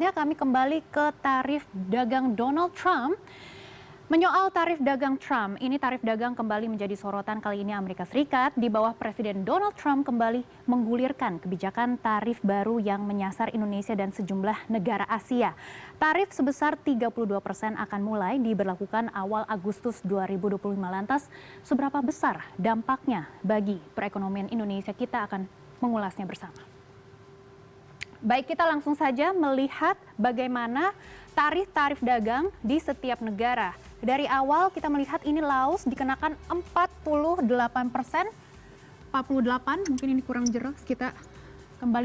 Ya, kami kembali ke tarif dagang Donald Trump. Menyoal tarif dagang Trump, ini tarif dagang kembali menjadi sorotan. Kali ini Amerika Serikat di bawah Presiden Donald Trump kembali menggulirkan kebijakan tarif baru yang menyasar Indonesia dan sejumlah negara Asia. Tarif sebesar 32% akan mulai diberlakukan awal Agustus 2025. Lantas, seberapa besar dampaknya bagi perekonomian Indonesia? Kita akan mengulasnya bersama. Baik, kita langsung saja melihat bagaimana tarif-tarif dagang di setiap negara. Dari awal kita melihat ini Laos dikenakan 48%, 48, mungkin ini kurang jelas, kita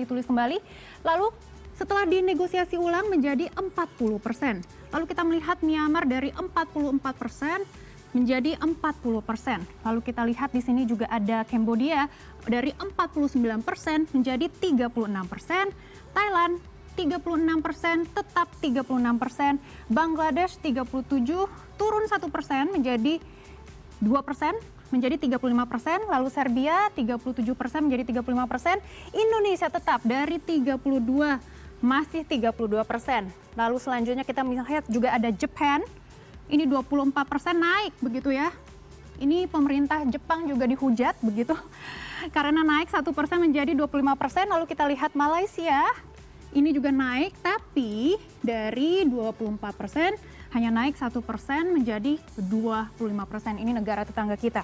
tulis kembali. Lalu setelah dinegosiasi ulang menjadi 40%. Lalu kita melihat Myanmar dari 44% menjadi 40%. Lalu kita lihat di sini juga ada Kambodia dari 49% menjadi 36%. Thailand 36%, tetap 36%. Bangladesh 37, turun 1% menjadi 2%, menjadi 35%. Lalu Serbia 37% menjadi 35%. Indonesia tetap dari 32 masih 32%. Lalu selanjutnya kita melihat juga ada Jepang. Ini 24% naik begitu ya. Ini pemerintah Jepang juga dihujat begitu. Karena naik 1% menjadi 25%. Lalu kita lihat Malaysia. Ini juga naik, tapi dari 24% hanya naik 1% menjadi 25%. Ini negara tetangga kita.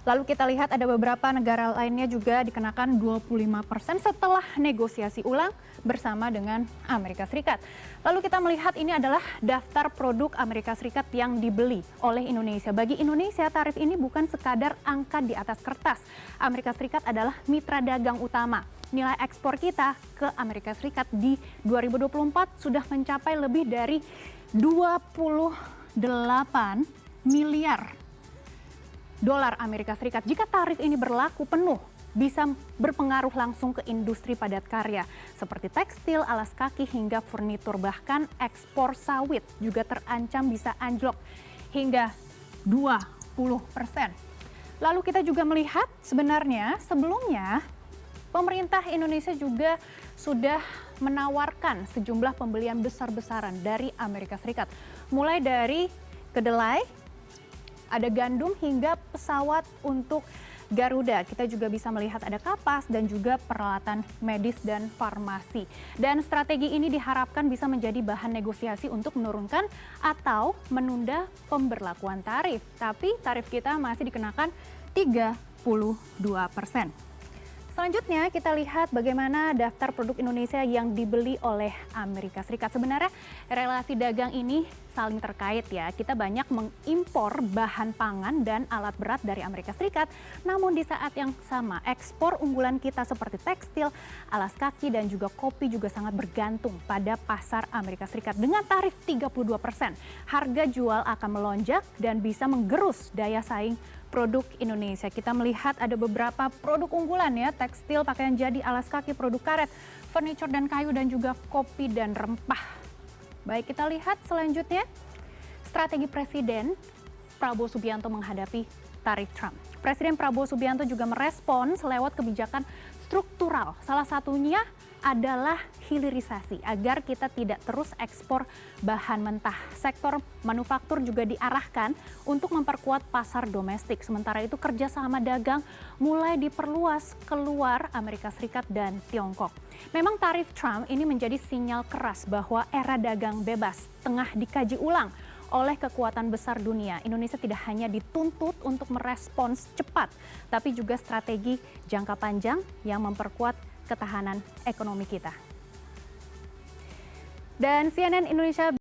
Lalu kita lihat ada beberapa negara lainnya juga dikenakan 25% setelah negosiasi ulang bersama dengan Amerika Serikat. Lalu kita melihat ini adalah daftar produk Amerika Serikat yang dibeli oleh Indonesia. Bagi Indonesia, tarif ini bukan sekadar angka di atas kertas. Amerika Serikat adalah mitra dagang utama. Nilai ekspor kita ke Amerika Serikat di 2024 sudah mencapai lebih dari 28 miliar dolar Amerika Serikat. Jika tarif ini berlaku penuh, bisa berpengaruh langsung ke industri padat karya seperti tekstil, alas kaki hingga furnitur. Bahkan ekspor sawit juga terancam bisa anjlok hingga 20%. Lalu kita juga melihat sebenarnya sebelumnya pemerintah Indonesia juga sudah menawarkan sejumlah pembelian besar-besaran dari Amerika Serikat. Mulai dari kedelai, ada gandum hingga pesawat untuk Garuda. Kita juga bisa melihat ada kapas dan juga peralatan medis dan farmasi. Dan strategi ini diharapkan bisa menjadi bahan negosiasi untuk menurunkan atau menunda pemberlakuan tarif. Tapi tarif kita masih dikenakan 32%. Selanjutnya kita lihat bagaimana daftar produk Indonesia yang dibeli oleh Amerika Serikat. Sebenarnya relasi dagang ini saling terkait ya. Kita banyak mengimpor bahan pangan dan alat berat dari Amerika Serikat. Namun di saat yang sama ekspor unggulan kita seperti tekstil, alas kaki dan juga kopi juga sangat bergantung pada pasar Amerika Serikat. Dengan tarif 32%, harga jual akan melonjak dan bisa menggerus daya saing produk Indonesia. Kita melihat ada beberapa produk unggulan ya, tekstil, pakaian jadi, alas kaki, produk karet, furniture dan kayu, dan juga kopi dan rempah. Baik, kita lihat selanjutnya strategi Presiden Prabowo Subianto menghadapi tarif Trump. Presiden Prabowo Subianto juga merespons lewat kebijakan struktural. Salah satunya adalah hilirisasi agar kita tidak terus ekspor bahan mentah. Sektor manufaktur juga diarahkan untuk memperkuat pasar domestik. Sementara itu kerjasama dagang mulai diperluas keluar Amerika Serikat dan Tiongkok. Memang tarif Trump ini menjadi sinyal keras bahwa era dagang bebas tengah dikaji ulang oleh kekuatan besar dunia. Indonesia tidak hanya dituntut untuk merespons cepat, tapi juga strategi jangka panjang yang memperkuat ketahanan ekonomi kita. Dan CNN Indonesia